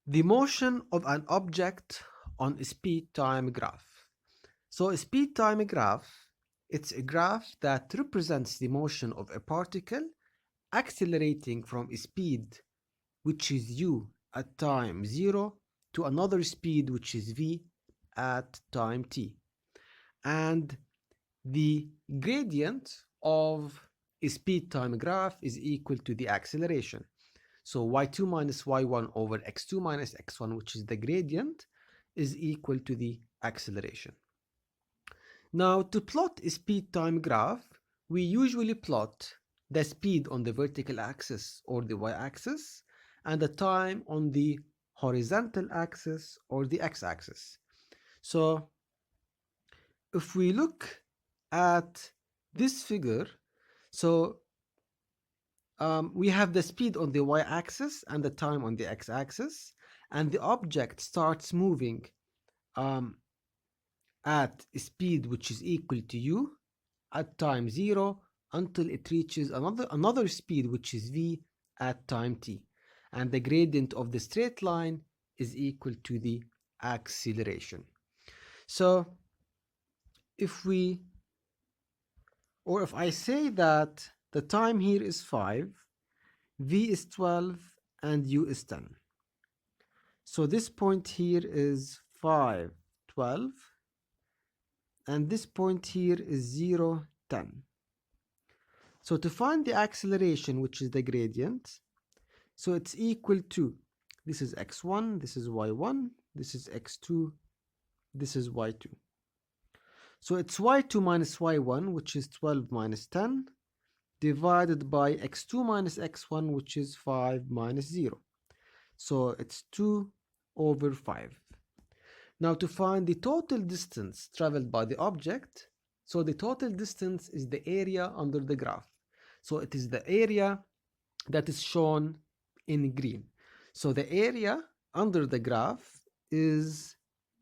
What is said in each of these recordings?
The motion of an object on a speed-time graph. So a speed-time graph, it's a graph that represents the motion of a particle accelerating from a speed which is u at time 0 to another speed which is v at time t. And the gradient of a speed-time graph is equal to the acceleration. So y2 minus y1 over x2 minus x1, which is the gradient, is equal to the acceleration. Now, to plot a speed-time graph, we usually plot the speed on the vertical axis or the y-axis and the time on the horizontal axis or the x-axis. So, if we look at this figure, so we have the speed on the y-axis and the time on the x-axis, and the object starts moving at a speed which is equal to u at time 0 until it reaches another speed which is v at time t, and the gradient of the straight line is equal to the acceleration. So if I say that the time here is 5, v is 12, and u is 10. So this point here is 5, 12, and this point here is 0, 10. So to find the acceleration, which is the gradient, so it's equal to, this is x1, this is y1, this is x2, this is y2. So it's y2 minus y1, which is 12 minus 10, divided by x2 minus x1, which is 5 minus 0. So it's 2 over 5. Now to find the total distance traveled by the object, so the total distance is the area under the graph. So it is the area that is shown in green. So the area under the graph is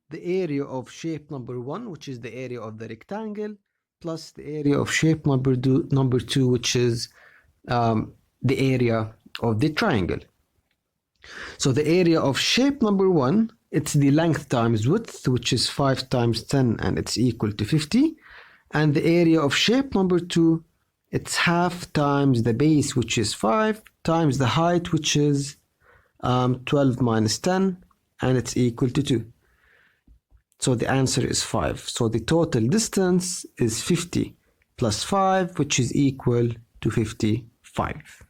the area of shape number 1, which is the area of the rectangle, plus the area of shape number 2, which is the area of the triangle. So the area of shape number 1, it's the length times width, which is 5 times 10, and it's equal to 50. And the area of shape number 2, it's half times the base, which is 5, times the height, which is 12 minus 10, and it's equal to 2. So the answer is 5. So the total distance is 50 plus 5, which is equal to 55.